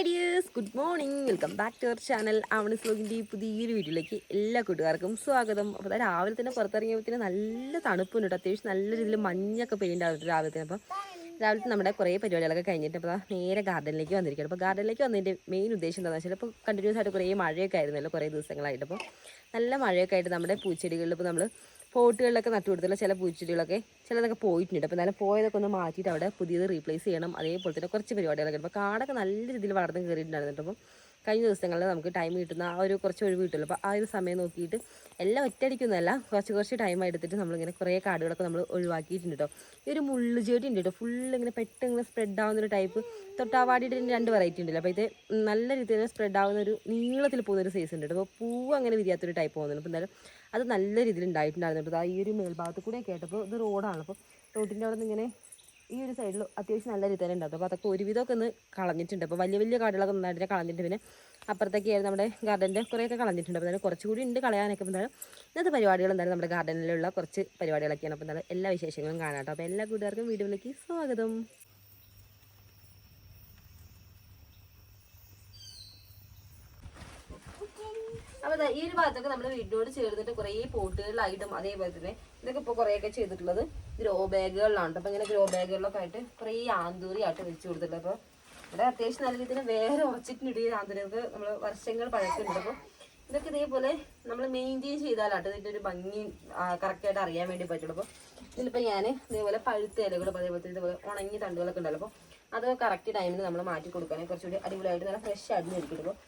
Good morning, welcome back to our channel. Avani's വ്ലോഗിൻ്റെ പുതിയൊരു വീഡിയോയിലേക്ക് എല്ലാ കൂട്ടുകാർക്കും സ്വാഗതം. അപ്പോൾ രാവിലെ തന്നെ പുറത്തിറങ്ങിയപ്പോൾ നല്ല തണുപ്പുണ്ട് കേട്ടോ. അത്യാവശ്യം നല്ല രീതിയിൽ മഞ്ഞൊക്കെ പെയ്യുണ്ടാവും രാവിലെ തന്നെ. അപ്പം രാവിലത്തെ നമ്മുടെ കുറേ പരിപാടികളൊക്കെ കഴിഞ്ഞിട്ട് അപ്പോൾ നേരെ ഗാർഡനിലേക്ക് വന്നിരിക്കുകയാണ്. അപ്പോൾ ഗാർഡനിലേക്ക് വന്നതിൻ്റെ മെയിൻ ഉദ്ദേശം എന്താണെന്ന് വെച്ചാൽ ഇപ്പോൾ കണ്ടിന്യൂസ് ആയിട്ട് കുറേ മഴയൊക്കെ ആയിരുന്നല്ലോ കുറേ ദിവസങ്ങളായിട്ട്. അപ്പോൾ നല്ല മഴയൊക്കെ ആയിട്ട് നമ്മുടെ പൂച്ചെടികളിൽ ഇപ്പോൾ നമ്മൾ പോട്ടുകളിലൊക്കെ നട്ടു കൊടുത്തുള്ള ചില പൂച്ചെടികളൊക്കെ ചിലതൊക്കെ പോയിട്ടുണ്ട്. അപ്പോൾ എന്നാലും പോയതൊക്കെ ഒന്ന് മാറ്റിയിട്ട് അവിടെ പുതിയത് റീപ്ലേസ് ചെയ്യണം. അതേപോലെ തന്നെ കുറച്ച് പരിപാടികളൊക്കെ. അപ്പോൾ കാടൊക്കെ നല്ല രീതിയിൽ വളർന്ന് കയറിയിട്ടുണ്ടായിരുന്നു. അപ്പം കഴിഞ്ഞ ദിവസങ്ങളിൽ നമുക്ക് ടൈം കിട്ടുന്ന ആ ഒരു കുറച്ച് ഒഴിവ് കിട്ടുമല്ലോ. അപ്പോൾ ആ ഒരു സമയം നോക്കിയിട്ട് എല്ലാം ഒറ്റയടിക്കുന്നതല്ല, കുറച്ച് ടൈം എടുത്തിട്ട് നമ്മളിങ്ങനെ കുറേ കാടുകളൊക്കെ നമ്മൾ ഒഴിവാക്കിയിട്ടുണ്ട് കേട്ടോ. ഈ ഒരു മുള്ളുചെടി ഉണ്ട് കേട്ടോ, ഫുള്ള് ഇങ്ങനെ പെട്ടെന്ന് സ്പ്രെഡ് ആവുന്നൊരു ടൈപ്പ്. തൊട്ടാവാടിയുടെ 2 വെറൈറ്റി ഉണ്ടല്ലോ. അപ്പോൾ ഇത് നല്ല രീതിയിൽ സ്പ്രെഡ് ആവുന്ന ഒരു നീളത്തിൽ പോകുന്നൊരു സൈസ് ഉണ്ട് കേട്ടോ. അപ്പോൾ പൂവ് അങ്ങനെ വിരിയാത്തൊരു ടൈപ്പ് പോകുന്നുണ്ട്. അപ്പോൾ എന്തായാലും അത് നല്ല രീതിയിൽ ഉണ്ടായിട്ടുണ്ടായിരുന്നു കേട്ടോ. ഈ ഒരു മേൽഭാഗത്ത് കൂടെ കേട്ടപ്പോൾ ഇത് റോഡാണ്. അപ്പോൾ റോഡിൻ്റെ അവിടെ നിന്ന് ഇങ്ങനെ ഈ ഒരു സൈഡിൽ അത്യാവശ്യം നല്ല രീതിയിൽ ഉണ്ടാകും. അപ്പോൾ അതൊക്കെ ഒരുവിധമൊക്കെ ഒന്ന് കളഞ്ഞിട്ടുണ്ട്. അപ്പോൾ വലിയ കാടുകളൊക്കെ നന്നായിട്ട് കളഞ്ഞിട്ട് പിന്നെ അപ്പുറത്തേക്ക് നമ്മുടെ ഗാർഡൻ്റെ കുറേയൊക്കെ കളഞ്ഞിട്ടുണ്ട്. അപ്പോൾ എന്തായാലും കുറച്ചുകൂടി ഉണ്ട് കളയാനൊക്കെ. അപ്പോൾ എന്തായാലും ഇന്നത്തെ പരിപാടികൾ എന്തായാലും നമ്മുടെ ഗാർഡനിലുള്ള കുറച്ച് പരിപാടികളൊക്കെയാണ്. അപ്പോൾ എന്തായാലും എല്ലാ വിശേഷങ്ങളും കാണാം കേട്ടോ. അപ്പോൾ എല്ലാ കൂട്ടുകാർക്കും വീഡിയോയിലേക്ക് സ്വാഗതം. അപ്പോൾ ഈ ഒരു ഭാഗത്തൊക്കെ നമ്മൾ വീടിനോട് ചേർന്നിട്ട് കുറേ പോട്ടുകളിലായിട്ടും അതേപോലെ തന്നെ ഇതൊക്കെ ഇപ്പോൾ കുറേയൊക്കെ ചെയ്തിട്ടുള്ളത് ഗ്രോ ബാഗുകളിലാണ്. അപ്പോൾ ഇങ്ങനെ ഗ്രോ ബാഗുകളിലൊക്കെ ആയിട്ട് കുറേ ആന്തൂറി ആയിട്ട് വെച്ച് കൊടുത്തിട്ടുണ്ട്. അപ്പോൾ ഇവിടെ അത്യാവശ്യം നല്ല രീതിയിൽ വേറെ ഉറച്ചിട്ടുണ്ട്. ഈ ആന്തൂരികൾക്ക് നമ്മൾ വർഷങ്ങൾ പഴക്കുന്നുണ്ട്. അപ്പോൾ ഇതൊക്കെ ഇതേപോലെ നമ്മൾ മെയിൻറ്റെയിൻ ചെയ്താലാട്ടോ ഇതിൻ്റെ ഒരു ഭംഗി കറക്റ്റായിട്ട് അറിയാൻ വേണ്ടി പറ്റുള്ളൂ. അപ്പോൾ ഇതിലിപ്പോൾ ഞാൻ ഇതേപോലെ പഴുത്ത ഇലകളും അതേപോലെ തന്നെ ഇതേപോലെ ഉണങ്ങിയ തണ്ടുകളൊക്കെ ഉണ്ടല്ലോ. അപ്പോൾ അത് കറക്റ്റ് ടൈമിന് നമ്മൾ മാറ്റി കൊടുക്കുകയാണെങ്കിൽ കുറച്ചുകൂടി അടിപൊളിയായിട്ട് നല്ല ഫ്രഷ് ആയിട്ട് നിൽക്കും.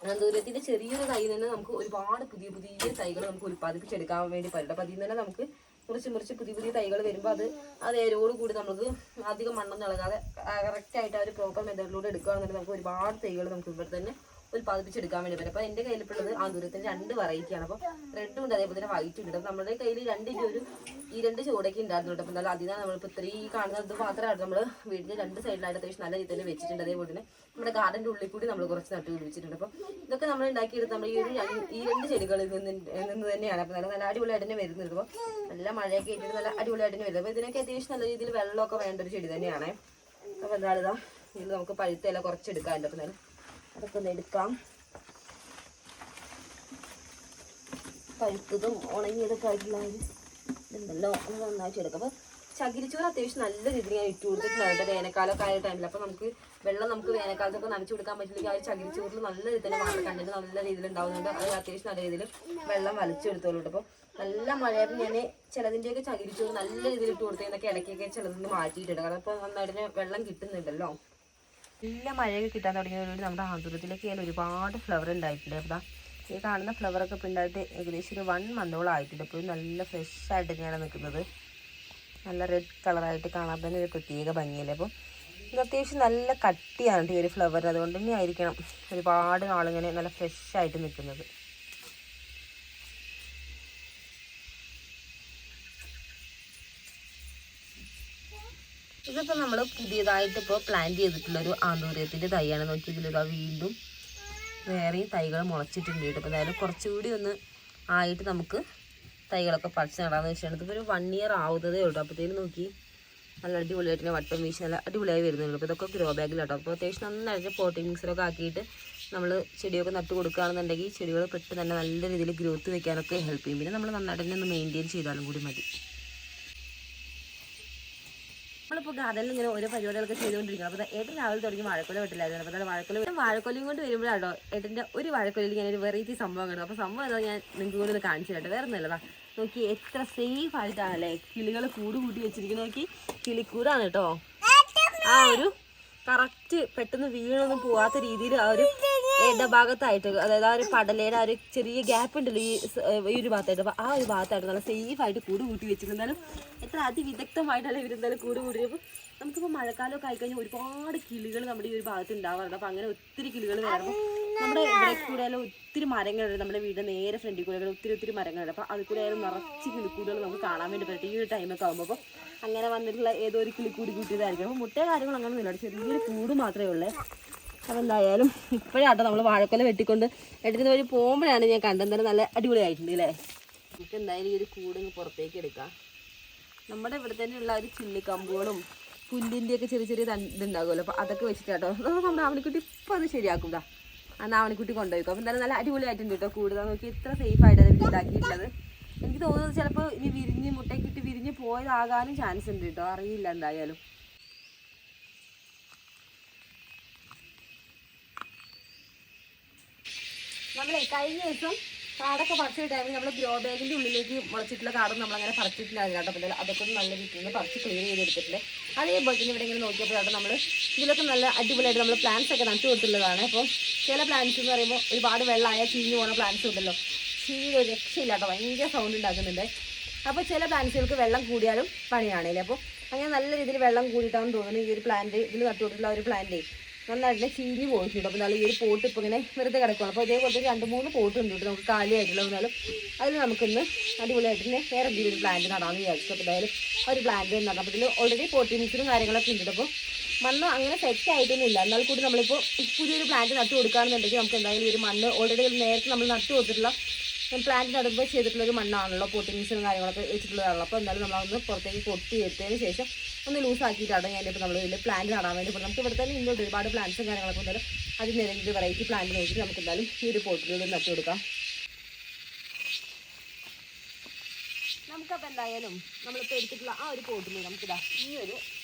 ആന്തൂര്യത്തിൻ്റെ ചെറിയൊരു തൈയിൽ നിന്ന് നമുക്ക് ഒരുപാട് പുതിയ തൈകൾ നമുക്ക് ഉൽപ്പാദിപ്പിച്ചെടുക്കാൻ വേണ്ടി പറ്റും. അപ്പോൾ അതിൽ നിന്ന് തന്നെ നമുക്ക് മുറിച്ച് പുതിയ തൈകൾ വരുമ്പോൾ അത് ഏരോട് കൂടി നമുക്ക് അധികം മണ്ണൊന്നും ഇളകാതെ കറക്റ്റായിട്ട് ആ ഒരു പ്രോപ്പർ മെത്തേഡിലൂടെ എടുക്കുകയാണെന്നുണ്ടെങ്കിൽ നമുക്ക് ഒരുപാട് തൈകൾ നമുക്ക് ഇവിടെ തന്നെ ഉൽപ്പാദിപ്പിച്ചെടുക്കാൻ വേണ്ടി പറ്റും. അപ്പോൾ എൻ്റെ കയ്യിലിപ്പോഴുള്ളത് ആന്തൂര്യത്തിൻ്റെ 2 വെറൈറ്റിയാണ്. അപ്പോൾ റെഡും ഉണ്ട് അതേപോലെ തന്നെ വൈറ്റും ഉണ്ട്. അപ്പോൾ നമ്മുടെ കയ്യിൽ ഈ 2 ചുവടൊക്കെ ഉണ്ടായിരുന്നു കേട്ടോ. അപ്പോൾ എന്തായാലും അതിനാണ് നമ്മളിപ്പോൾ ഇത്രയും കാണുന്നത് മാത്രമാണ് നമ്മൾ വീടിൻ്റെ 2 സൈഡിലായിട്ട് അത്യാവശ്യം നല്ല രീതിയിൽ വെച്ചിട്ടുണ്ട്. അതേപോലെ തന്നെ നമ്മുടെ ഗാർഡൻ്റെ ഉള്ളിൽ കൂടി നമ്മൾ കുറച്ച് നട്ടു പിടിപ്പിച്ചിട്ടുണ്ട്. അപ്പോൾ ഇതൊക്കെ നമ്മൾ ഉണ്ടാക്കിയെടുത്ത് നമ്മൾ ഈ 2 ചെടികളിൽ നിന്ന് തന്നെയാണ്. അപ്പോൾ നല്ല അടിപൊളിയായിട്ട് തന്നെ വരുന്നത്. അപ്പോൾ നല്ല മഴയൊക്കെ ആയിട്ട് നല്ല അടിപൊളിയായിട്ട് തന്നെ വരുന്നത്. അപ്പോൾ ഇതിനൊക്കെ അത്യാവശ്യം നല്ല രീതിയിൽ വെള്ളമൊക്കെ വേണ്ട ഒരു ചെടി തന്നെയാണ്. അപ്പോൾ എന്തായാലും ഇത് നമുക്ക് പഴുത്ത ഇല കുറച്ചെടുക്കാറുണ്ട്. അപ്പോൾ എന്തായാലും അതൊക്കെ ഒന്ന് എടുക്കാം. പഴുത്തതും ഉണങ്ങിയതൊക്കെ ആയിട്ടുള്ള ഇതുണ്ടല്ലോ അത് നന്നായിട്ട് എടുക്കാം. അപ്പോൾ ചകിരിച്ചോറ് അത്യാവശ്യം നല്ല രീതിയിൽ ഞാൻ ഇട്ട് കൊടുത്തിട്ടുണ്ടായിരുന്നു വേനൽക്കാലമൊക്കെ ആയ ടൈമിൽ. അപ്പോൾ വെള്ളം നമുക്ക് വേനൽക്കാലത്തൊക്കെ നനച്ചു കൊടുക്കാൻ പറ്റില്ലെങ്കിൽ ആ ഒരു ചകിരിച്ചോറിൽ നല്ല രീതിയിൽ തന്നെ വാട്ടർ കണ്ടന്റ് നല്ല രീതിയിൽ ഉണ്ടാവുന്നുണ്ട്. അത് അത്യാവശ്യം നല്ല രീതിയിൽ വെള്ളം വലിച്ചെടുത്തോളൂ. അപ്പോൾ നല്ല മഴയായിരുന്നു. ഞാൻ ചിലതിൻ്റെയൊക്കെ ചകിരിച്ചോറ് നല്ല രീതിയിൽ ഇട്ട് കൊടുത്തതിനൊക്കെ ഇടയ്ക്കൊക്കെ ചിലതിന് മാറ്റിയിട്ടുണ്ട്. കാരണം ഇപ്പോൾ നന്നായിട്ട് വെള്ളം കിട്ടുന്നുണ്ടല്ലോ. നല്ല മഴയൊക്കെ കിട്ടാൻ തുടങ്ങിയതോടുകൂടി നമ്മുടെ ആന്തൂര്യത്തിലേക്ക് ഞാൻ ഒരുപാട് ഫ്ലവർ ഉണ്ടായിട്ടുണ്ട്. അപ്പോൾ ഈ കാണുന്ന ഫ്ലവറൊക്കെ ഇപ്പോൾ ഉണ്ടായിട്ട് ഏകദേശം ഒരു 1 മന്തോളം ആയിട്ടുണ്ട്. ഇപ്പോൾ നല്ല ഫ്രഷ് ആയിട്ട് തന്നെയാണ് നിൽക്കുന്നത്. നല്ല റെഡ് കളറായിട്ട് കാണാൻ തന്നെ ഒരു പ്രത്യേക ഭംഗിയല്ലേ. അപ്പോൾ ഇത് അത്യാവശ്യം നല്ല കട്ടിയാണ് ഈ ഒരു ഫ്ലവർ. അതുകൊണ്ട് തന്നെ ആയിരിക്കണം ഒരുപാട് നാളിങ്ങനെ നല്ല ഫ്രഷ് ആയിട്ട് നിൽക്കുന്നത്. ഇതിപ്പോൾ നമ്മൾ പുതിയതായിട്ട് ഇപ്പോൾ പ്ലാന്റ് ചെയ്തിട്ടുള്ളൊരു ആന്തൂര്യത്തിൻ്റെ തൈയാണ്. നോക്കി ഇതിലിതാ വീണ്ടും വേറെയും തൈകൾ മുളച്ചിട്ടുണ്ട് കേട്ടോ. അപ്പോൾ എന്തായാലും കുറച്ചുകൂടി ഒന്ന് ആയിട്ട് നമുക്ക് തൈകളൊക്കെ പറിച്ച് നടാമെന്ന് വെച്ചാൽ ഇതിപ്പോൾ ഒരു 1 ഇയർ ആവുന്നതേ ഉള്ളൂ. അപ്പോഴത്തേനും നോക്കി നല്ല അടിപൊളിയായിട്ട് തന്നെ വട്ടം വീശി നല്ല അടിപൊളിയായി വരുന്നുള്ളൂ. അപ്പോൾ ഇതൊക്കെ ഗ്രോ ബാഗിലാട്ടോ. അപ്പോൾ അത്യാവശ്യം നന്നായിട്ട് പോട്ടിംഗ് മിക്സറൊക്കെ ആക്കിയിട്ട് നമ്മൾ ചെടിയൊക്കെ നട്ട് കൊടുക്കുകയാണെന്നുണ്ടെങ്കിൽ ചെടികൾ പെട്ടെന്ന് തന്നെ നല്ല രീതിയിൽ ഗ്രോത്ത് വെക്കാനൊക്കെ ഹെൽപ്പ് ചെയ്യും. പിന്നെ നമ്മൾ നന്നായിട്ട് തന്നെ ഒന്ന് മെയിൻറ്റെയിൻ ചെയ്താലും കൂടി മതി. നമ്മളിപ്പോൾ ഗാർഡനിൽ ഇങ്ങനെ ഓരോ പരിപാടികളൊക്കെ ചെയ്തുകൊണ്ടിരിക്കണം. അപ്പോൾ ഏട്ടൻ രാവിലെ തുടങ്ങി വാഴക്കൊല വെട്ടില്ലായിരുന്നു. അപ്പോൾ വാഴക്കൊലയും കൊണ്ട് വരുമ്പോഴാണോ ഏട്ടൻ്റെ ഒരു വാഴക്കൊലയിൽ ഞാൻ ഒരു വെറൈറ്റി സംഭവം കണ്ടു. അപ്പോൾ സംഭവം എന്താ ഞാൻ നിങ്ങൾക്ക് കൂടി ഒന്ന് കാണിച്ചു തരട്ടെ. വേറെ ഒന്നുമല്ലതാ, നോക്കി എത്ര സേഫ് ആയിട്ടാണല്ലേ കിളികൾ കൂട് കൂട്ടി വെച്ചിരിക്കുന്നത്. നോക്കി കിളിക്കൂടാണ് കേട്ടോ. ആ ഒരു കറക്റ്റ് പെട്ടെന്ന് വീണൊന്നും പോവാത്ത രീതിയിൽ ആ ഒരു ഇടഭാഗത്തായിട്ട്, അതായത് ആ ഒരു പടലയുടെ ആ ഒരു ചെറിയ ഗ്യാപ്പ് ഉണ്ടല്ലോ ഈ ഒരു ഭാഗത്തായിട്ട്. അപ്പോൾ ആ ഒരു ഭാഗത്തായിട്ട് നല്ല സേഫായിട്ട് കൂട് കൂട്ടി വെച്ചിട്ടുണ്ടാലും എത്ര അതിവിദഗ്ധമായിട്ടല്ലേ ഇവരെന്തായാലും കൂട് കൂടി. അപ്പോൾ നമുക്കിപ്പോൾ മഴക്കാലമൊക്കെ ആയിക്കഴിഞ്ഞാൽ ഒരുപാട് കിളികൾ നമ്മുടെ ഈ ഒരു ഭാഗത്ത് ഉണ്ടാവാറുണ്ട്. അപ്പോൾ അങ്ങനെ ഒത്തിരി കിളികൾ വരുമ്പോൾ നമ്മുടെ ഇവിടെ കൂടെ ആയാലും ഒത്തിരി മരങ്ങളുണ്ട്. നമ്മുടെ വീടിൻ്റെ നേരെ ഫ്രണ്ടിൽ കൂടെ ഒത്തിരി മരങ്ങളുണ്ട്. അപ്പോൾ അത് കൂടെ ആയാലും നിറച്ച് കിളിക്കൂടുകൾ നമുക്ക് കാണാൻ വേണ്ടി പറ്റും ഈ ഒരു ടൈമൊക്കെ ആകുമ്പോൾ. അപ്പോൾ അങ്ങനെ വന്നിട്ടുള്ള ഏതോ ഒരു കിളിക്കൂടി കൂട്ടിയതായിരിക്കും. അപ്പോൾ മുട്ട കാര്യങ്ങൾ അങ്ങനെ ഒന്നുമില്ല, ചെറിയൊരു കൂട് മാത്രമേ ഉള്ളൂ. അപ്പോൾ എന്തായാലും ഇപ്പോഴാട്ടോ നമ്മൾ വാഴക്കൊല വെട്ടിക്കൊണ്ട് എടുക്കുന്ന വഴി പോകുമ്പോഴാണ് ഞാൻ കണ്ടെന്തായാലും നല്ല അടിപൊളിയായിട്ടുണ്ട് അല്ലേ. നമുക്ക് എന്തായാലും ഈ ഒരു കൂട് പുറത്തേക്ക് എടുക്കാം. നമ്മുടെ ഇവിടെ തന്നെയുള്ള ഒരു ചില്ലിക്കമ്പുകളും പുല്ലിൻ്റെയൊക്കെ ചെറിയ ചെറിയ ഇതുണ്ടാകുമല്ലോ. അപ്പോൾ അതൊക്കെ വെച്ചിട്ടാട്ടോ നമ്മുടെ ആവണിക്കുട്ടി ഇപ്പോൾ അത് ശരിയാക്കും. അന്ന് ആവണിക്കുട്ടി കൊണ്ടുപോയിക്കും. അപ്പോൾ എന്തായാലും നല്ല അടിപൊളിയായിട്ടുണ്ട് കേട്ടോ. കൂടുതൽ നോക്കി ഇത്ര സേഫായിട്ട് അത് ഉണ്ടാക്കിയിട്ടുള്ളത്. എനിക്ക് തോന്നുന്നത് ചിലപ്പോൾ ഇനി വിരിഞ്ഞ് മുട്ടയ്ക്കിട്ട് വിരിഞ്ഞ് പോയതാകാനും ചാൻസ് ഉണ്ട് കേട്ടോ. അറിയില്ല എന്തായാലും. നമ്മളെ കഴിഞ്ഞ ദിവസം കാടൊക്കെ പറിച്ച ടൈമിൽ നമ്മൾ ഗ്രോ ബാഗിൻ്റെ ഉള്ളിലേക്ക് മുളച്ചിട്ടുള്ള കാടും നമ്മളങ്ങനെ പറിച്ചിട്ടുണ്ടായിരുന്നു കേട്ടോ. അപ്പോൾ അതൊക്കെ ഒന്ന് നല്ല രീതിയിൽ പറിച്ച് ക്ലിയർ ചെയ്തെടുത്തിട്ടുണ്ട്. അതേപോലെ തന്നെ ഇവിടെ ഇങ്ങനെ നോക്കിയപ്പോഴാണ് നമ്മൾ ഇതിലൊക്കെ നല്ല അടിപൊളിയായിട്ട് നമ്മൾ പ്ലാന്റ്സ് ഒക്കെ നട്ടു കൊടുത്തിട്ടുള്ളതാണ്. അപ്പോൾ ചില പ്ലാന്റ്സ് എന്ന് പറയുമ്പോൾ ഒരുപാട് വെള്ളമായ ചീഞ്ഞു പോകുന്ന പ്ലാന്റ്സ് ഉണ്ടല്ലോ. ചീഞ്ഞ ഒരു രക്ഷയില്ല കേട്ടോ, ഭയങ്കര സൗണ്ട് ഉണ്ടാക്കുന്നുണ്ട്. അപ്പോൾ ചില പ്ലാന്റ്സുകൾക്ക് വെള്ളം കൂടിയാലും പണിയാണല്ലേ. അപ്പോൾ അങ്ങനെ നല്ല രീതിയിൽ വെള്ളം കൂടിയിട്ടാണെന്ന് തോന്നുന്നു ഈ ഒരു പ്ലാന്റ് ഇതിൽ നട്ടു കൊടുത്തിട്ടുള്ള ഒരു പ്ലാന്റ് നന്നായിട്ട് ചീഞ്ഞ് പോയിട്ടുണ്ട്. അപ്പോൾ എന്നാലും ഈ ഒരു പോട്ട് ഇപ്പോൾ ഇങ്ങനെ വെറുതെ കിടക്കുകയാണ്. അപ്പോൾ ഇതേപോലത്തെ 2-3 പോട്ട് ഉണ്ട് കേട്ടോ നമുക്ക് കാലിയായിട്ടുള്ള. എന്നാലും അതിൽ നമുക്കിന്ന് അടിപൊളിയായിട്ട് തന്നെ വേറെ എന്തെങ്കിലും ഒരു പ്ലാന്റ് നടാമെന്ന് വിചാരിച്ചു. അപ്പോൾ എന്തായാലും ഒരു പ്ലാന്റ് നടാം. അപ്പോൾ ഇതിൽ ഓൾറെഡി പോട്ടി മിക്സും കാര്യങ്ങളൊക്കെ ഉണ്ട്. അപ്പോൾ മണ്ണ് അങ്ങനെ സെറ്റ് ആയിട്ടൊന്നും ഇല്ല. എന്നാൽ കൂടി നമ്മളിപ്പോൾ പുതിയൊരു പ്ലാന്റ് നട്ടു കൊടുക്കുകയാണെന്നുണ്ടെങ്കിൽ നമുക്ക് എന്തായാലും ഒരു മണ്ണ് ഓൾറെഡി നേരത്തെ നമ്മൾ നട്ടു കൊടുത്തിട്ടുള്ള പ്ലാന്റ് നടുമ്പോൾ ചെയ്തിട്ടുള്ളൊരു മണ്ണാണല്ലോ, പോട്ടി മിക്സും കാര്യങ്ങളൊക്കെ വെച്ചിട്ടുള്ളതാണല്ലോ. അപ്പോൾ എന്തായാലും നമ്മളൊന്ന് പുറത്തേക്ക് കൊട്ടി എടുത്തതിന് ശേഷം ഒന്ന് ലൂസാക്കിയിട്ടാണ് ഞാനിപ്പോൾ നമ്മൾ ഇതിൽ പ്ലാന്റ് നടാൻ വേണ്ടി പോകുന്നത്. നമുക്ക് ഇവിടെ തന്നെ ഇങ്ങോട്ട് ഒരുപാട് പ്ലാന്റ്സും കാര്യങ്ങളൊക്കെ ഉണ്ടായാലും അതിന് ഏതെങ്കിലും വെറൈറ്റി പ്ലാന്റ് നോക്കിയിട്ട് നമുക്ക് എന്തായാലും ഈ ഒരു പോട്ടിലൂടെ നട്ടു കൊടുക്കാം. നമുക്കപ്പോൾ എന്തായാലും നമ്മളിപ്പോൾ എടുത്തിട്ടുള്ള ആ ഒരു പോട്ടിൽ നമുക്കിതാ ഈ ഒരു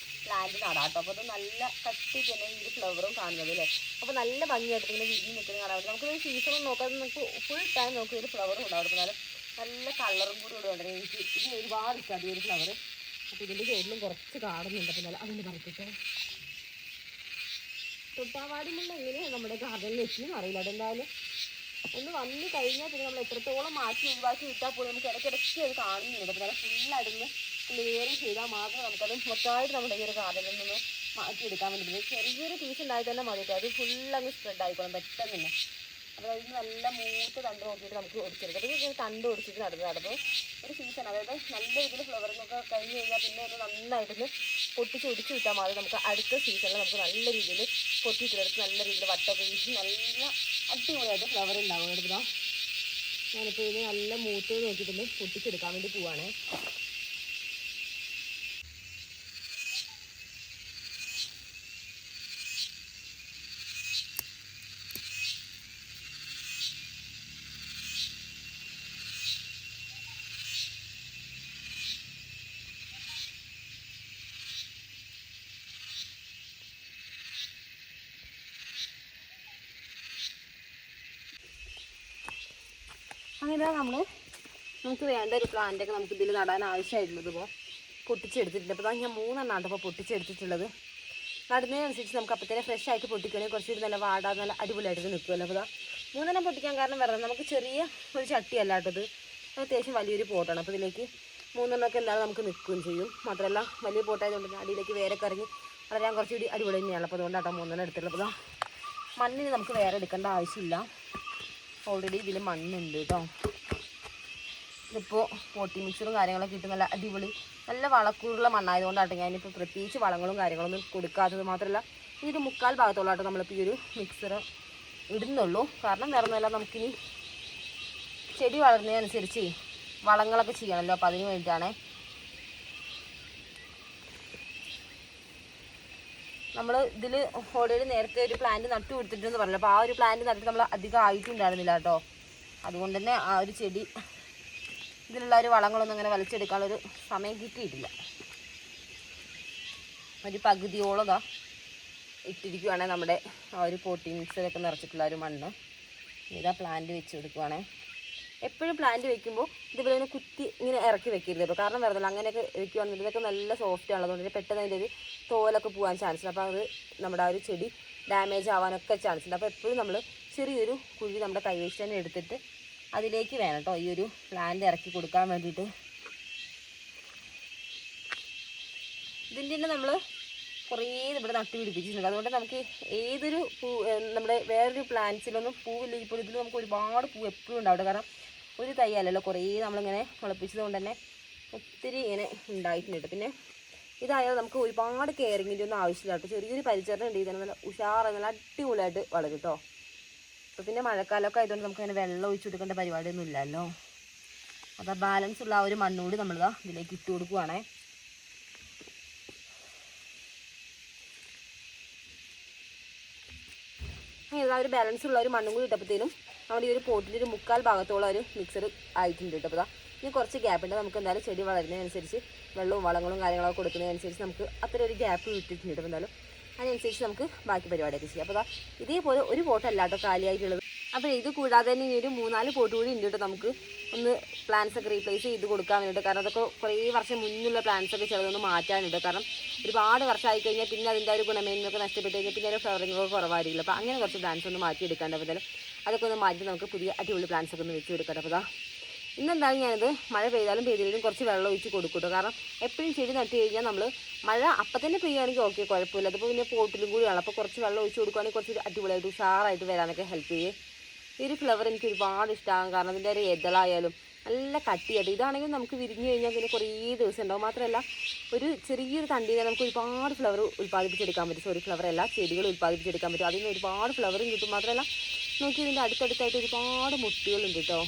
പ്ലാന്റ് നടാട്ടോ. അപ്പോൾ അത് നല്ല കട്ടി തന്നെ ഈ ഒരു ഫ്ലവറും കാണുന്നത് അല്ലേ. അപ്പോൾ നല്ല ഭംഗിയായിട്ട് ഇങ്ങനെ വിരിഞ്ഞ് നിൽക്കുന്നത് കാണാൻ പറ്റും. നമുക്കൊരു സീസണും നോക്കാതെ നമുക്ക് ഫുൾ ടൈം നമുക്ക് ഒരു ഫ്ലവറും ഉണ്ടാവും. നല്ല കളറും കൂടി ഇവിടെ ഉണ്ട്. എനിക്ക് ഇത് ഒരുപാട് ഇഷ്ടമാണ് ഈ ഒരു ഫ്ലവർ. അപ്പോൾ ഇതിൻ്റെ സൈഡിലും കുറച്ച് കാണുന്നുണ്ട്. അപ്പോൾ നല്ല അതിന് പറഞ്ഞിട്ട് തൊട്ടാവാടിമുള്ള എങ്ങനെയാണ് നമ്മുടെ ഗാർഡനിൽ വെച്ചെന്ന് അറിയില്ല. അതെന്തായാലും ഒന്ന് വന്നു കഴിഞ്ഞാൽ പിന്നെ നമ്മൾ എത്രത്തോളം മാറ്റി ഒഴിവാക്കി വിട്ടാൽ പോലും നമുക്ക് ഇടയ്ക്കിടയ്ക്ക് അത് കാണുന്നുണ്ട്. അപ്പോൾ നല്ല ഫുള്ളായിട്ടൊന്ന് ക്ലിയർ ചെയ്താൽ മാത്രമേ നമുക്കത് മൊത്തമായിട്ട് നമ്മുടെ ഈ ഒരു ഗാർഡനിൽ നിന്ന് മാറ്റിയെടുക്കാൻ വേണ്ടി ചെറിയൊരു പീസ് ഉണ്ടായി തന്നെ മതി. അത് ഫുള്ളങ്ങ് സ്പ്രെഡ് ആയിക്കോളും പെട്ടെന്ന് തന്നെ. അപ്പോൾ അതിന് നല്ല മൂത്ത് തണ്ട് നോക്കിയിട്ട് നമുക്ക് ഒടിച്ചെടുക്കാം. അപ്പോൾ ഇങ്ങനെ തണ്ട് ഒടിച്ചിട്ട് നടന്നപ്പോൾ ഒരു സീസൺ, അതായത് നല്ല രീതിയിൽ ഫ്ലവറിങ്ങൊക്കെ കഴിഞ്ഞ് കഴിഞ്ഞാൽ പിന്നെ അത് നന്നായിട്ടൊന്ന് പൊട്ടിച്ച് ഒടിച്ച് വിട്ടാൽ മതി. നമുക്ക് അടുത്ത സീസണിൽ നമുക്ക് നല്ല രീതിയിൽ പൊട്ടിച്ചെടുത്ത് നല്ല രീതിയിൽ വട്ടമൊക്കെ വീശി നല്ല അടിപൊളിയായിട്ട് ഫ്ലവർ ഉണ്ടാവും. എടുത്താൽ ഞാനിപ്പോൾ ഇത് നല്ല മൂത്ത് നോക്കിയിട്ടൊന്ന് പൊട്ടിച്ചെടുക്കാൻ വേണ്ടി പോവാണ്. അങ്ങനെ നമുക്ക് വേണ്ട ഒരു പ്ലാന്റൊക്കെ നമുക്ക് ഇതിൽ നടാൻ ആവശ്യമായിട്ടുള്ളത് ഇപ്പോൾ പൊട്ടിച്ചെടുത്തിട്ടുണ്ട്. അപ്പോൾ ഞാൻ 3 എണ്ണമാണ് ഇപ്പോൾ പൊട്ടിച്ചെടുത്തിട്ടുള്ളത്. നടുന്നതിനനുസരിച്ച് നമുക്ക് അപ്പോൾ തന്നെ ഫ്രഷ് ആയിട്ട് പൊട്ടിക്കണമെങ്കിൽ കുറച്ചുകൂടി നല്ല വാടാതെ നല്ല അടിപൊളിയായിട്ട് നിൽക്കുമല്ലോ. അപ്പോൾ 3 എണ്ണം പൊട്ടിക്കാൻ കാരണം വേറെ നമുക്ക് ചെറിയ ഒരു ചട്ടിയല്ല കേട്ടത്, അത്യാവശ്യം വലിയൊരു പോട്ടാണ്. അപ്പോൾ ഇതിലേക്ക് 3 എണ്ണമൊക്കെ എല്ലാവരും നമുക്ക് നിൽക്കുകയും ചെയ്യും. മാത്രമല്ല വലിയ പോട്ടായതുകൊണ്ട് അടിയിലേക്ക് വേറെ കറങ്ങി വളരാൻ കുറച്ചുകൂടി അടിപൊളി തന്നെയാണ്. അപ്പോൾ അതുകൊണ്ടാട്ടോ 3 എണ്ണം എടുത്തിട്ടുള്ളത്. അപ്പോൾ മണ്ണിന് നമുക്ക് വേറെ എടുക്കേണ്ട ആവശ്യമില്ല, ഓൾറെഡി ഇതിൽ മണ്ണുണ്ട് കേട്ടോ. ഇതിപ്പോൾ പോട്ടി മിക്സറും കാര്യങ്ങളൊക്കെ ഇട്ട് നല്ല അടിപൊളി നല്ല വളക്കൂറുള്ള മണ്ണായതുകൊണ്ടാട്ടോ ഞാനിപ്പോൾ പ്രത്യേകിച്ച് വളങ്ങളും കാര്യങ്ങളൊന്നും കൊടുക്കാത്തത്. മാത്രമല്ല ഈ ഒരു 3/4 ഭാഗത്തോളാട്ടോ നമ്മളിപ്പോൾ ഈ ഒരു മിക്സർ ഇടുന്നുള്ളൂ. കാരണം വേറെ ഒന്നുമല്ല, നമുക്കിനി ചെടി വളരുന്നതിനനുസരിച്ച് വളങ്ങളൊക്കെ ചെയ്യണമല്ലോ. അപ്പോൾ അതിന് വേണ്ടിയിട്ടാണ് നമ്മൾ ഇതിൽ ഓൾറെഡി നേരത്തെ ഒരു പ്ലാന്റ് നട്ടു കൊടുത്തിട്ടെന്ന് പറഞ്ഞല്ലോ. അപ്പോൾ ആ ഒരു പ്ലാന്റ് നട്ടിട്ട് നമ്മൾ അധികം ആയിട്ടുണ്ടായിരുന്നില്ല കേട്ടോ. അതുകൊണ്ട് തന്നെ ആ ഒരു ചെടി ഇതിലുള്ള ഒരു വളങ്ങളൊന്നും അങ്ങനെ വലിച്ചെടുക്കാനുള്ളൊരു സമയം കിട്ടിയിട്ടില്ല. ഒരു പകുതിയോളം ഇട്ടിരിക്കുവാണെങ്കിൽ നമ്മുടെ ആ ഒരു പോട്ടി മിക്സറൊക്കെ നിറച്ചിട്ടുള്ള ഒരു മണ്ണ് ഇതാ പ്ലാന്റ് വെച്ച് കൊടുക്കുവാണേ. എപ്പോഴും പ്ലാന്റ് വെക്കുമ്പോൾ ഇതുപോലെ ഇങ്ങനെ കുത്തി ഇങ്ങനെ ഇറക്കി വെക്കരുത് കേട്ടോ. കാരണം വരുന്നില്ല അങ്ങനെയൊക്കെ വെക്കുകയാണെങ്കിൽ ഇതൊക്കെ നല്ല സോഫ്റ്റ് ആണ്, അതുകൊണ്ട് പെട്ടെന്ന് അതിൻ്റെ ഒരു തോലൊക്കെ പോകാൻ ചാൻസ് ഉണ്ട്. അപ്പോൾ അത് നമ്മുടെ ആ ഒരു ചെടി ഡാമേജ് ആവാനൊക്കെ ചാൻസ് ഉണ്ട്. അപ്പോൾ എപ്പോഴും നമ്മൾ ചെറിയൊരു കുഴി നമ്മുടെ കൈവശം തന്നെ എടുത്തിട്ട് അതിലേക്ക് വേണം കേട്ടോ ഈ ഒരു പ്ലാന്റ് ഇറക്കി കൊടുക്കാൻ വേണ്ടിയിട്ട്. ഇതിൻ്റെ തന്നെ നമ്മൾ കുറേ ഇവിടെ നട്ടു പിടിപ്പിച്ചിട്ടുണ്ട്. അതുകൊണ്ട് നമുക്ക് ഏതൊരു നമ്മുടെ വേറൊരു പ്ലാന്റ്സിലൊന്നും പൂവില്ല. ഇപ്പോൾ ഇതിൽ നമുക്ക് ഒരുപാട് പൂ എപ്പോഴും ഉണ്ടാവും. കാരണം ഒരു തൈയല്ലല്ലോ, കുറേ നമ്മളിങ്ങനെ മുളപ്പിച്ചത് കൊണ്ട് തന്നെ ഒത്തിരി ഇങ്ങനെ ഉണ്ടായിട്ടുണ്ട്. പിന്നെ ഇതായാലും നമുക്ക് ഒരുപാട് കെയറിങ്ങിൻ്റെ ഒന്നും ആവശ്യമില്ല കേട്ടോ. ചെറിയൊരു പരിചരണം ഉണ്ട്. ഇതിന് നല്ല ഉഷാറ് നല്ല അടിപൊളിയായിട്ട് വളരും കേട്ടോ. അപ്പോൾ പിന്നെ മഴക്കാലമൊക്കെ ആയതുകൊണ്ട് നമുക്ക് അങ്ങനെ വെള്ളം ഒഴിച്ചു കൊടുക്കേണ്ട പരിപാടിയൊന്നും ഇല്ലല്ലോ. അപ്പോൾ ബാലൻസ് ഉള്ള ആ ഒരു മണ്ണുകൂടി നമ്മളിതാ ഇതിലേക്ക് ഇട്ട് കൊടുക്കുവാണേ. ഒരു ബാലൻസ് ഉള്ള ഒരു മണ്ണും കൂടി ഇട്ടപ്പോഴത്തേനും നമ്മുടെ ഈ ഒരു പോട്ടിൻ്റെ ഒരു മുക്കാൽ ഭാഗത്തോളം ഒരു മിക്സർ ആയിട്ടുണ്ട് കേട്ടോ. അപ്പോൾ ഇനി കുറച്ച് ഗ്യാപ്പ് ഉണ്ട്. നമുക്ക് എന്തായാലും ചെടി വളരുന്നതിനനുസരിച്ച് വെള്ളവും വളങ്ങളും കാര്യങ്ങളൊക്കെ കൊടുക്കുന്നതിനനുസരിച്ച് നമുക്ക് അത്ര ഒരു ഗ്യാപ്പ് വിട്ടിട്ടുണ്ട് കേട്ടോ. എന്തായാലും അതിനനുസരിച്ച് നമുക്ക് ബാക്കി പരിപാടിയൊക്കെ ചെയ്യാം. അപ്പോൾ ഇതേപോലെ ഒരു പോട്ടല്ല കേട്ടോ കാലിയായിട്ടുള്ളത്. അപ്പോൾ ഇത് കൂടാതെ തന്നെ ഇനി ഒരു 3-4 പോട്ട് കൂടി ഉണ്ട് കേട്ടോ. നമുക്ക് ഒന്ന് പ്ലാന്റ്സ് ഒക്കെ റീപ്ലേസ് ചെയ്ത് കൊടുക്കാൻ വേണ്ടിയിട്ട്. കാരണം അതൊക്കെ കുറേ വർഷം മുന്നുള്ള പ്ലാന്റ്സ് ഒക്കെ ചിലതൊന്ന് മാറ്റാനുണ്ട്. കാരണം ഒരുപാട് വർഷമായി കഴിഞ്ഞാൽ പിന്നെ അതിൻ്റെ ഒരു ഗുണമേന്മയൊക്കെ നഷ്ടപ്പെട്ട് കഴിഞ്ഞാൽ പിന്നെ ഒരു ഫ്ലവറിങ്ങൊക്കെ കുറവായിരിക്കില്ല. അപ്പോൾ അങ്ങനെ കുറച്ച് പ്ലാന്റ്സ് ഒന്ന് മാറ്റി എടുക്കാണ്ട്. അപ്പോൾ അതൊക്കെ ഒന്ന് മാറ്റി നമുക്ക് പുതിയ അടിപൊളി പ്ലാന്റ്സ് ഒക്കെ ഒന്ന് വെച്ച് കൊടുക്കാം. അപ്പോൾ ഇന്നെന്തായാലും ഞാനത് മഴ പെയ്താലും പെയ്തില്ലെങ്കിലും കുറച്ച് വെള്ളം ഒഴിച്ച് കൊടുക്കട്ടോ. കാരണം എപ്പോഴും ചെടി നട്ട് കഴിഞ്ഞാൽ നമ്മൾ മഴ അപ്പം തന്നെ പെയ്യുകയാണെങ്കിൽ ഓക്കെ, കുഴപ്പമില്ല. അതിപ്പോൾ പിന്നെ പോട്ടിലും കൂടിയാണ്. അപ്പോൾ കുറച്ച് വെള്ളം ഒഴിച്ച് കൊടുക്കുകയാണെങ്കിൽ കുറച്ച് അടിപൊളിയായിട്ട് ഉഷാറായിട്ട് വരാനൊക്കെ ഹെൽപ്പ് ചെയ്യേ. ഈ ഒരു ഫ്ലവർ എനിക്ക് ഒരുപാട് ഇഷ്ടമാകും. കാരണം അതിൻ്റെ ഒരു ഇതളായാലും നല്ല കട്ടിയായിട്ട്. ഇതാണെങ്കിൽ നമുക്ക് വിരിഞ്ഞ് കഴിഞ്ഞാൽ പിന്നെ കുറേ ദിവസം ഉണ്ടാവും. മാത്രമല്ല ഒരു ചെറിയൊരു തണ്ടിയിൽ നമുക്ക് ഒരുപാട് ഫ്ലവർ ഉൽപ്പാദിപ്പിച്ചെടുക്കാൻ പറ്റും. സോറി, ഫ്ലവർ അല്ല, ചെടികൾ ഉൽപ്പാദിപ്പിച്ചെടുക്കാൻ പറ്റും. അതിൽ നിന്ന് ഒരുപാട് ഫ്ലവറും കിട്ടും. മാത്രമല്ല നോക്കി ഇതിൻ്റെ അടുത്തടുത്തായിട്ട് ഒരുപാട് മുട്ടുകളുണ്ട് കേട്ടോ.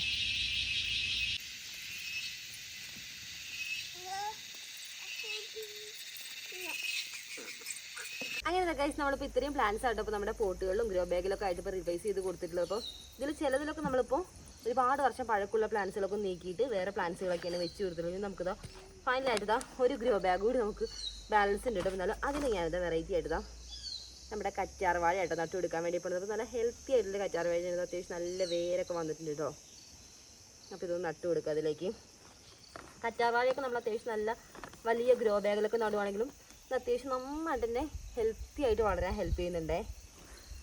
അങ്ങനെ ഗൈസ് നമ്മളിപ്പോൾ ഇത്രയും പ്ലാന്റ്സ് ആയിട്ട് ഇപ്പോൾ നമ്മുടെ പോട്ടുകളിലും ഗ്രോ ബാഗിലൊക്കെ ആയിട്ട് ഇപ്പോൾ റിവൈസ് ചെയ്ത് കൊടുത്തിട്ടുള്ളത്. അപ്പോൾ ഇതിൽ ചിലതിലൊക്കെ നമ്മളിപ്പോൾ ഒരുപാട് വർഷം പഴക്കമുള്ള പ്ലാന്റ്സുകളൊക്കെ നീക്കിയിട്ട് വേറെ പ്ലാന്റ്സുകളൊക്കെയാണ് വെച്ച് കൊടുത്തിട്ടുള്ളത്. നമുക്കിതാ ഫൈനലായിട്ട് ഒരു ഗ്രോ ബാഗ് കൂടി നമുക്ക് ബാലൻസ് ഉണ്ട് കേട്ടോ. എന്നാലും അതിന് ഞാനിത് വെറൈറ്റി ആയിട്ട് നമ്മുടെ കറ്റാർ വാഴയായിട്ട് നട്ടു കൊടുക്കാൻ വേണ്ടി പോകുന്നത്. അപ്പോൾ നല്ല ഹെൽത്തി ആയിട്ടുള്ള കറ്റാർ വാഴ, അത്യാവശ്യം നല്ല വേരൊക്കെ വന്നിട്ടുണ്ട് കേട്ടോ. അപ്പോൾ ഇതൊന്ന് നട്ടു കൊടുക്കുക അതിലേക്ക്. കറ്റാർ വാഴയൊക്കെ നമ്മൾ അത്യാവശ്യം നല്ല വലിയ ഗ്രോ ബാഗിലൊക്കെ നടുവാണെങ്കിലും അത്യാവശ്യം നന്നായിട്ട് തന്നെ ഹെൽത്തി ആയിട്ട് വളരാൻ ഹെൽപ്പ് ചെയ്യുന്നുണ്ടേ.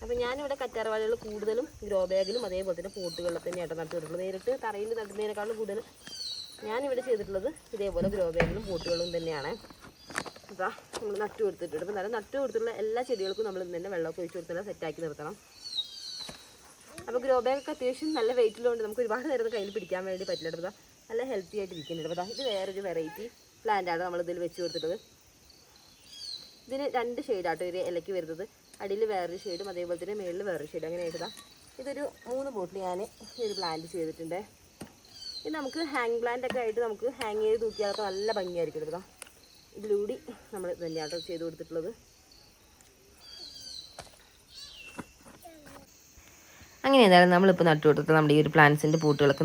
അപ്പോൾ ഞാനിവിടെ കറ്റാർ വാഴകൾ കൂടുതലും ഗ്രോ ബാഗിലും അതേപോലെ തന്നെ പോട്ടുകളിൽ തന്നെയായിട്ട് നട്ടു കൊടുക്കുന്നത്. നേരിട്ട് തറയിൽ നടുന്നതിനേക്കാളും കൂടുതൽ ഞാനിവിടെ ചെയ്തിട്ടുള്ളത് ഇതേപോലെ ഗ്രോ ബാഗിലും പോട്ടുകളും തന്നെയാണ്. അപ്പോൾ നമ്മൾ നട്ടു കൊടുത്തിട്ടുണ്ട്. അപ്പോൾ നല്ല നട്ടു കൊടുത്തിട്ടുള്ള എല്ലാ ചെടികൾക്കും നമ്മൾ ഇന്ന് തന്നെ വെള്ളമൊക്കെ ഒഴിച്ച് കൊടുത്തുള്ള സെറ്റാക്കി നിർത്തണം. അപ്പോൾ ഗ്രോ ബാഗൊക്കെ അത്യാവശ്യം നല്ല വെയിറ്റിലുണ്ട്. നമുക്ക് ഒരുപാട് നേരം കയ്യിൽ പിടിക്കാൻ വേണ്ടി പറ്റില്ല. അപ്പോൾ നല്ല ഹെൽത്തി ആയിട്ട് ഇരിക്കുന്നുണ്ട്. അപ്പോൾ ഇത് വേറൊരു വെറൈറ്റി പ്ലാന്റാണ് നമ്മളിതിൽ വെച്ച് കൊടുത്തിട്ടുള്ളത്. ഇതിന് 2 ഷെയ്ഡാട്ടോ ഒരു ഇലയ്ക്ക് വരുന്നത്. അടിയിൽ വേറൊരു ഷെയ്ഡും അതേപോലെ തന്നെ മുകളിൽ വേറൊരു ഷെയ്ഡും. അങ്ങനെ ആയിട്ടാ ഇതൊരു 3 ബോട്ടിൽ ഞാൻ ഒരു പ്ലാന്റ് ചെയ്തിട്ടുണ്ട്. ഇത് നമുക്ക് ഹാങ് പ്ലാന്റ് ഒക്കെ ആയിട്ട് നമുക്ക് ഹാങ് ചെയ്ത് തൂക്കിയാലൊക്കെ നല്ല ഭംഗിയായിരിക്കും. കേട്ടോ ഇതിലൂടെ നമ്മൾ തന്നെയാട്ടോ ചെയ്ത് കൊടുത്തിട്ടുള്ളത്. അങ്ങനെ എന്തായാലും നമ്മളിപ്പോൾ നട്ടു കൊടുത്തിട്ട് നമ്മുടെ ഈ ഒരു പ്ലാന്റ്സിൻ്റെ പൂട്ടുകളൊക്കെ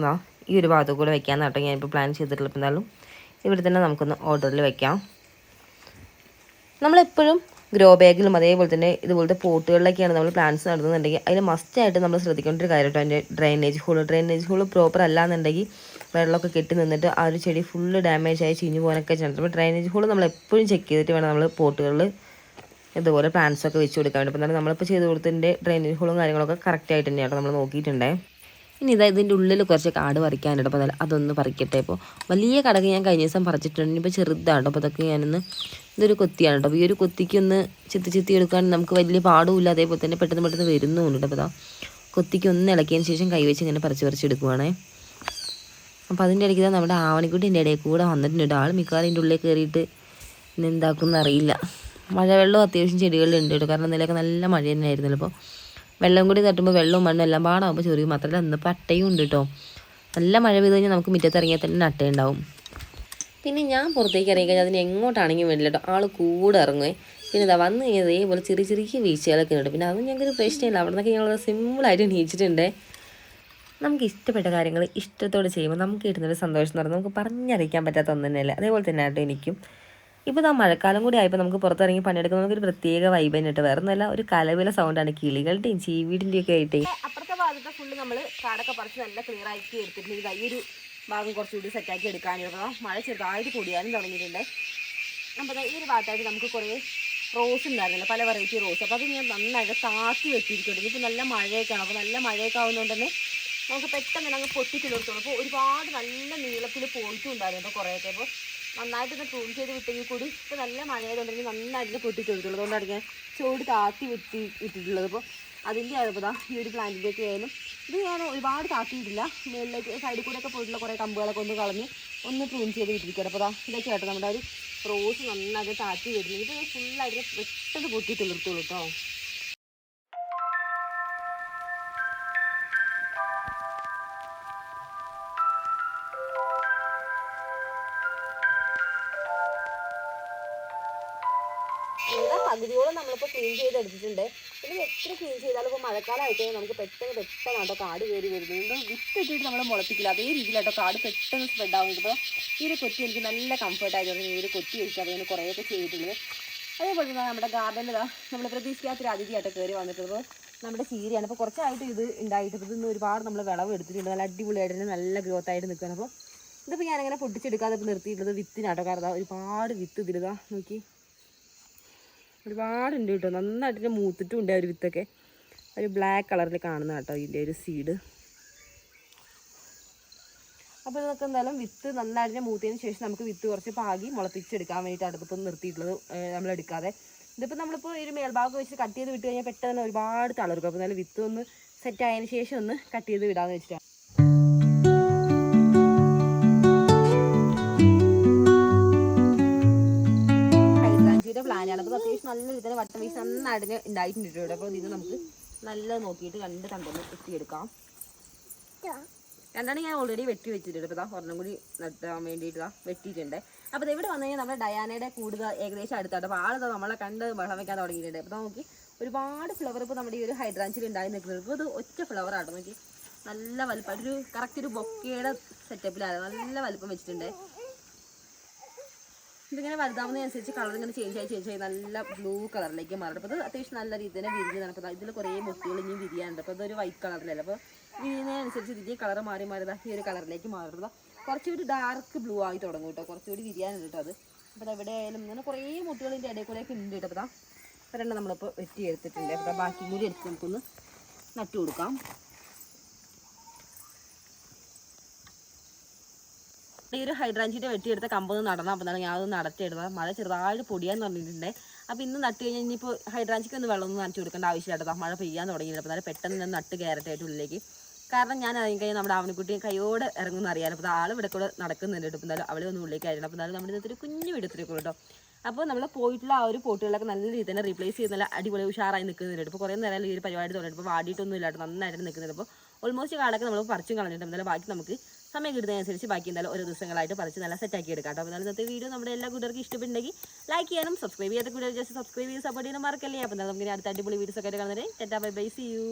ഈ ഒരു ഭാഗത്തു കൂടെ വെക്കാൻ നട്ടോ ഞാനിപ്പോൾ പ്ലാൻ ചെയ്തിട്ടുള്ളത്. എന്തായാലും ഇവിടെ തന്നെ നമുക്കൊന്ന് ഓർഡറിൽ വെക്കാം. നമ്മളെപ്പോഴും ഗ്രോ ബാഗിലും അതേപോലെ തന്നെ ഇതുപോലത്തെ പോട്ടുകളിലൊക്കെയാണ് നമ്മൾ പ്ലാന്റ്സ് നടുന്നുണ്ടെങ്കിൽ അതിൽ മസ്റ്റായിട്ട് നമ്മൾ ശ്രദ്ധിക്കേണ്ട ഒരു കാര്യം കേട്ടോ. അതിൻ്റെ ഡ്രെയിനേജ് ഹോള് പ്രോപ്പർ അല്ലാന്നുണ്ടെങ്കിൽ വെള്ളമൊക്കെ കെട്ടി നിന്നിട്ട് ആ ഒരു ചെടി ഫുള്ള് ഡാമേജ് ആയി ചീഞ്ഞു പോകാനൊക്കെ ചെയ്യുന്നുണ്ട്. അപ്പോൾ ഡ്രെയിനേജ് ഹോള് നമ്മൾ എപ്പോഴും ചെക്ക് ചെയ്തിട്ട് വേണം നമ്മൾ പോട്ടുകളിൽ ഇതുപോലെ പ്ലാന്റ്സൊക്കെ വെച്ച് കൊടുക്കാൻ വേണ്ടി. അപ്പോൾ നമ്മളിപ്പോൾ ചെയ്ത് കൊടുത്തതിൻ്റെ ഡ്രെയിനേജ് ഹോളും കാര്യങ്ങളൊക്കെ കറക്റ്റായിട്ട് തന്നെയാണ് നമ്മൾ നോക്കിയിട്ടുണ്ടേ. ഇനി ഇതിൻ്റെ ഉള്ളിൽ കുറച്ച് കാട് പറിക്കാനുണ്ട്. അപ്പോൾ അതൊന്ന് പറിക്കട്ടെ. ഇപ്പോൾ വലിയ കടക്ക് ഞാൻ കഴിഞ്ഞ ദിവസം പറിച്ചിട്ടുണ്ട്. ഇനിയിപ്പോൾ ചെറുതാണ്. അപ്പോൾ അതൊക്കെ ഞാനൊന്ന് ഇതൊരു കൊത്തിയാണ് കേട്ടോ. അപ്പോൾ ഈ ഒരു കൊത്തിക്കൊന്ന് ചെത്തി എടുക്കാൻ നമുക്ക് വലിയ പാടുമില്ല. അതേപോലെ തന്നെ പെട്ടെന്ന് വരുന്നുമുണ്ട്. അപ്പോൾ കൊത്തിക്ക് ഒന്ന് ഇളക്കിയതിന് ശേഷം കൈവച്ച് ഇങ്ങനെ പറിച്ചെടുക്കുവാണേ. അപ്പോൾ അതിൻ്റെ ഇടയ്ക്ക് നമ്മുടെ ആവണിക്കുട്ടിൻ്റെ ഇടയിൽ കൂടെ വന്നിട്ടുണ്ട്. ആൾ മിക്കവാറും ഇതിൻ്റെ ഉള്ളിൽ കയറിയിട്ട് ഇന്ന് എന്താക്കുമെന്ന് അറിയില്ല. മഴവെള്ളം അത്യാവശ്യം ചെടികളിലുണ്ട് കേട്ടോ. കാരണം ഇന്നലെയൊക്കെ നല്ല മഴ തന്നെ ആയിരുന്നല്ലോ. അപ്പോൾ വെള്ളം കൂടി തട്ടുമ്പോൾ വെള്ളവും മണ്ണും എല്ലാം പാടാകുമ്പോൾ ചെറിയ മാത്രമല്ല ഇന്നിപ്പോൾ അട്ടയും ഉണ്ട് കേട്ടോ. നല്ല മഴ പെയ്ത് കഴിഞ്ഞാൽ നമുക്ക് മുറ്റത്ത് ഇറങ്ങിയാൽ തന്നെ അട്ടയുണ്ടാവും. പിന്നെ ഞാൻ പുറത്തേക്ക് ഇറങ്ങി കഴിഞ്ഞാൽ അതിന് എങ്ങോട്ടാണെങ്കിൽ വേണ്ടില്ല കേട്ടോ, ആൾ കൂടെ ഇറങ്ങുവേ. പിന്നെ ഇതാ വന്ന് കഴിഞ്ഞാൽ ഇതേപോലെ ചെറിയ വീഴ്ചകളൊക്കെ ഉണ്ട്. പിന്നെ അതൊന്നും ഞങ്ങൾക്കൊരു പ്രശ്നമില്ല. അവിടെ നിന്നൊക്കെ ഞങ്ങൾ സിമ്പിളായിട്ട് നീച്ചിട്ടുണ്ട്. നമുക്ക് ഇഷ്ടപ്പെട്ട കാര്യങ്ങൾ ഇഷ്ടത്തോടെ ചെയ്യുമ്പോൾ നമുക്ക് കിട്ടുന്നൊരു സന്തോഷം എന്ന് പറഞ്ഞാൽ നമുക്ക് പറഞ്ഞറിയിക്കാൻ പറ്റാത്ത ഒന്നും തന്നെയല്ല. അതേപോലെ തന്നെ ആട്ടോ എനിക്കും. ഇപ്പോൾ മഴക്കാലം കൂടി ആയപ്പോൾ നമുക്ക് പുറത്തിറങ്ങി പണിയെടുക്കുമ്പോൾ നമുക്കൊരു പ്രത്യേക വൈബ് തന്നെയിട്ട്. വേറെ ഒന്നുമല്ല, ഒരു കലവില സൗണ്ടാണ് കിളികളുടെയും ചീവീടിൻ്റെയും ഒക്കെ ആയിട്ട്. അപ്പുറത്തെ ഭാഗത്തെ ഫുള്ള് നമ്മൾ കാടൊക്കെ പറിച്ച് നല്ല ക്ലിയർ ആക്കി എടുത്തിട്ടുണ്ട്. ഈ ഒരു ഭാഗം കുറച്ചുകൂടി സെറ്റാക്കി എടുക്കാനുള്ള മഴ ചെറുതായിട്ട് കൂടിയാലും തുടങ്ങിയിട്ടുണ്ട്. അപ്പോൾ ഈ ഒരു ഭാഗത്തായിട്ട് നമുക്ക് കുറേ റോസ് ഉണ്ടായിരുന്നില്ല, പല വെറൈറ്റി റോസ്. അപ്പോൾ അത് ഞാൻ നന്നായിട്ട് താത്തി വെട്ടിയിരിക്കുന്നുണ്ട്. ഇപ്പോൾ നല്ല മഴയൊക്കെയാണ്. അപ്പോൾ നല്ല മഴയൊക്കെ ആവുന്നതുകൊണ്ട് തന്നെ നമുക്ക് പെട്ടെന്ന് തന്നെ അങ്ങ് പൊട്ടിച്ചിലെടുത്തോളൂ. അപ്പോൾ ഒരുപാട് നല്ല നീളത്തിൽ പോയിട്ടുണ്ടായിരുന്നു ഇപ്പോൾ കുറേയൊക്കെ. അപ്പോൾ നന്നായിട്ടൊന്ന് പ്രൂൺ ചെയ്ത് വിട്ടെങ്കിൽ കൂടി ഇപ്പോൾ നല്ല മഴയായതുകൊണ്ടെങ്കിൽ നന്നായിട്ട് പൊട്ടിച്ചെടുത്തുള്ളൂ. അതുകൊണ്ടാണ് ഞാൻ ചൂട് താത്തി വിട്ടിട്ടുള്ളത്. അപ്പോൾ അതിൻ്റെ ആയപ്പോൾ ഈ ഒരു പ്ലാന്റിൻ്റെയൊക്കെ ആയാലും ഇത് ഞാൻ ഒരുപാട് താത്തിയിട്ടില്ല. മേളിലേക്ക് സൈഡിൽ കൂടെ ഒക്കെ പോയിട്ടുള്ള കുറേ കമ്പുകളൊക്കെ ഒന്ന് കളഞ്ഞ് ഒന്ന് പ്രൂൺ ചെയ്ത് വിട്ടിരിക്കുകയാണ്. അപ്പോൾ ഇതൊക്കെ ആയിട്ട് നമ്മുടെ ഒരു റോസ് നന്നായിട്ട് താത്തി വരുന്നത്. ഇപ്പോൾ ഫുള്ളായിട്ട് പെട്ടെന്ന് പൊട്ടി തീർത്തുള്ളൂ കേട്ടോ. പകുതിയോളം നമ്മളിപ്പോൾ ക്ലീൻ ചെയ്തെടുത്തിട്ടുണ്ട്. പിന്നെ എത്ര ക്ലീൻ ചെയ്താലും ഇപ്പോൾ മഴക്കാലം ആയിക്കഴിഞ്ഞാൽ നമുക്ക് പെട്ടെന്ന് കേട്ടോ കാട് കയറി വരുന്നത്. വിത്ത് ഇട്ടിട്ട് നമ്മൾ മുളപ്പിക്കില്ല, അതേ രീതിയിലാട്ടോ കാട് പെട്ടെന്ന് സ്പ്രെഡ് ആവുന്നത്. ഇപ്പോൾ ഈ ഒരു കൊത്തി എനിക്ക് നല്ല കംഫർട്ടായതുകൊണ്ട് ഈ ഒരു കൊത്തി വെച്ചിട്ട് അതിന് കുറേയൊക്കെ ചെയ്തിട്ടുള്ളത്. അതേപോലെ തന്നെ നമ്മുടെ ഗാർഡനിൽ നമ്മൾ പ്രതീക്ഷിക്കാത്തൊരു അതിഥിയായിട്ട് കയറി വന്നിട്ടുള്ളത് നമ്മുടെ ചീരയാണ്. അപ്പോൾ കുറച്ചായിട്ട് ഇത് ഉണ്ടായിട്ട് ഇതൊന്ന് ഒരുപാട് നമ്മൾ വിളവ് എടുത്തിട്ടുണ്ട്. നല്ല അടിപൊളിയായിട്ട് തന്നെ നല്ല ഗ്രോത്ത് ആയിട്ട് നിൽക്കുകയാണ്. അപ്പോൾ ഇതിപ്പോൾ ഞാനങ്ങനെ പൊട്ടിച്ചെടുക്കാതെ ഇപ്പോൾ നിർത്തിയിട്ടുള്ളത് വിത്തിനാട്ടോ. കാരണം ഒരുപാട് വിത്ത് ഇതിലിതാ നോക്കി ഒരുപാടുണ്ട് കേട്ടോ. നന്നായിട്ട് മൂത്തിട്ടും ഉണ്ട് ഒരു വിത്തൊക്കെ. ഒരു ബ്ലാക്ക് കളറിൽ കാണുന്ന കേട്ടോ ഇതിൻ്റെ ഒരു സീഡ്. അപ്പോൾ ഇതൊക്കെ എന്തായാലും വിത്ത് നന്നായിട്ട് മൂത്തതിന് ശേഷം നമുക്ക് വിത്ത് കുറച്ച് പാകി മുളപ്പിച്ചെടുക്കാൻ വേണ്ടിയിട്ട് അടുത്തിപ്പോൾ നിർത്തിയിട്ടുള്ളത് നമ്മളെടുക്കാതെ. ഇതിപ്പോൾ നമ്മളിപ്പോൾ ഒരു മേൽഭാഗം വെച്ച് കട്ട് ചെയ്ത് വിട്ട് കഴിഞ്ഞാൽ പെട്ടെന്ന് ഒരുപാട് തളർക്കും. അപ്പോൾ നല്ല വിത്ത് ഒന്ന് സെറ്റ് ആയതിനു ശേഷം ഒന്ന് കട്ട് ചെയ്ത് വിടാമെന്ന് വെച്ചിട്ടാണ്. ഹൈദ്രാഞ്ചിയുടെ പ്ലാനാണ്. അപ്പോൾ അത്യാവശ്യം നല്ല രീതിയിൽ വട്ടം വീശ് നന്നായിട്ട് ഉണ്ടായിട്ടുണ്ട് ഇവിടെ. അപ്പോൾ ഇത് നമുക്ക് നല്ല നോക്കിയിട്ട് രണ്ട് തണ്ടൊന്ന് വെട്ടിയെടുക്കാം. രണ്ടാണ് ഞാൻ ഓൾറെഡി വെട്ടി വെച്ചിട്ടുണ്ട്. ഇപ്പോൾ ഒരെണ്ണം കൂടി നട്ടാൻ വേണ്ടിയിട്ട് വെട്ടിയിട്ടുണ്ട്. അപ്പോൾ ഇവിടെ വന്നു കഴിഞ്ഞാൽ നമ്മുടെ ഡയാനയുടെ കൂടുതൽ ഏകദേശം അടുത്തായിട്ട്. അപ്പോൾ ആൾ നമ്മളെ കണ്ട് ബഹളം വയ്ക്കാൻ തുടങ്ങിയിട്ടുണ്ട്. അപ്പോൾ നോക്കി ഒരുപാട് ഫ്ലവർ ഇപ്പോൾ നമ്മുടെ ഈ ഒരു ഹൈദ്രാഞ്ചിൽ ഉണ്ടായി നിൽക്കുന്നത്. ഇപ്പോൾ ഇത് ഒറ്റ ഫ്ലവർ ആട്ടോ. നോക്കി നല്ല വലുപ്പം, ഒരു കറക്റ്റ് ഒരു ബൊക്കയുടെ സെറ്റപ്പിലാണ് നല്ല വലുപ്പം വെച്ചിട്ടുണ്ട്. ഇതിങ്ങനെ വലുതാവുന്നതനുസരിച്ച് കളർ ഇങ്ങനെ ചേഞ്ച് ആയി നല്ല ബ്ലൂ കളറിലേക്ക് മാറും. അപ്പോൾ ഇത് അത്യാവശ്യം നല്ല രീതിയിൽ തന്നെ വിരിഞ്ഞ് നടക്കുന്നത്. ഇതിൽ കുറേ മുട്ടുകൾ ഇനിയും വിരിയാനുണ്ട്. അപ്പോൾ ഇതൊരു വൈറ്റ് കളറിലല്ല. അപ്പോൾ വിരിയുന്നതനുസരിച്ച് ഇതിൻ്റെ കളർ മാറി ഈ ഒരു കളറിലേക്ക് മാറുന്നത് കുറച്ചുകൂടി ഡാർക്ക് ബ്ലൂ ആയി തുടങ്ങും കേട്ടോ. കുറച്ചുകൂടി വിരിയാനുണ്ട് കേട്ടോ അത്. അപ്പോൾ എവിടെ ആയാലും ഇങ്ങനെ കുറേ മുട്ടുകളിൻ്റെ ഇടയിൽ കൂടെയൊക്കെ ഉണ്ട് കേട്ടോ. അപ്പോൾ ഒരെണ്ണം നമ്മളിപ്പോൾ വെട്ടി എടുത്തിട്ടുണ്ട്. അപ്പോൾ ബാക്കി കൂടി എടുത്ത് നമുക്കൊന്ന് നട്ടു കൊടുക്കാം. ഈ ഒരു ഹൈദ്രാഞ്ചിൻ്റെ വെട്ടിയെടുത്ത കമ്പൊന്ന് നടന്നാൽ അപ്പോൾ ഞാൻ അത് നടത്തിയെടുത്തത്. മഴ ചെറുതായിട്ട് പൊടിയാന്ന് പറഞ്ഞിട്ടുണ്ട്. അപ്പോൾ ഇന്ന് നട്ട് കഴിഞ്ഞാൽ ഇനിയിപ്പോൾ ഹൈദ്രാഞ്ചിക്ക് ഒന്ന് വെള്ളമൊന്നും നനച്ച് കൊടുക്കേണ്ട ആവശ്യമില്ല. മഴ പെയ്യാൻ തുടങ്ങിയിട്ടുണ്ട്. അപ്പോൾ പെട്ടെന്ന് ഞാൻ നട്ട് കയറട്ടായിട്ട് ഉള്ളിലേക്ക്. കാരണം ഞാൻ ഇറങ്ങിക്കഴിഞ്ഞാൽ നമ്മുടെ അവനെക്കുട്ടി കൈയോടെ ഇറങ്ങുമെന്ന് അറിയാൻ. അപ്പോൾ ആൾ ഇവിടെ കൂടെ നടക്കുന്നുണ്ട് കേട്ടോ. അപ്പോൾ എന്തായാലും അവളെ ഒന്ന് ഉള്ളിലേക്ക് ആയിരുന്നു. അപ്പോൾ എന്തായാലും നമ്മുടെ ഇന്നത്തെ ഒരു കുഞ്ഞു വീടത്തിലേക്കുള്ളൂ കേട്ടോ. അപ്പോൾ നമ്മൾ പോയിട്ടുള്ള ആ ഒരു പോട്ടുകളൊക്കെ നല്ല രീതിയിൽ തന്നെ റീപ്ലേസ് ചെയ്ത് നല്ല അടിപൊളി ഉഷാറായി നിൽക്കുന്നുണ്ട്. ഇപ്പോൾ കുറേ നേരം ഈ ഒരു പരിപാടി തുടങ്ങിയിട്ട് ഇപ്പോൾ വാടിയിട്ടൊന്നും ഇല്ലാട്ടോ, നന്നായിട്ട് നിൽക്കുന്നുണ്ട്. അപ്പോൾ ഓൾമോസ്റ്റ് കാടൊക്കെ നമ്മൾ പറിച്ചും കളഞ്ഞിട്ട് എന്തായാലും ബാക്കി നമുക്ക് സമയം കിട്ടുന്നതനുസരിച്ച് ബാക്കി എന്തായാലും ഓരോ ദിവസങ്ങളായിട്ട് പറിച്ച് നല്ല സെറ്റാക്കി എടുക്കാം കേട്ടോ. അപ്പോൾ എന്നാലും ഇന്നത്തെ വീഡിയോ നമ്മുടെ എല്ലാ കൂട്ടുകാർക്കും ഇഷ്ടപ്പെട്ടുണ്ടെങ്കിൽ ലൈക്ക് ചെയ്യാനും സബ്സ്ക്രൈബ് ചെയ്യാത്ത കൂട്ടുകാർ ജസ്റ്റ് സബ്സ്ക്രൈബ് ചെയ്ത് സപ്പോർട്ട് ചെയ്യാനും മറക്കല്ലേ. അപ്പോൾ എന്തായാലും നമുക്ക് അടുത്ത അടിപൊളി വീഡിയോസ് ഒക്കെ കാണുന്നത്. Tata bye bye, see U.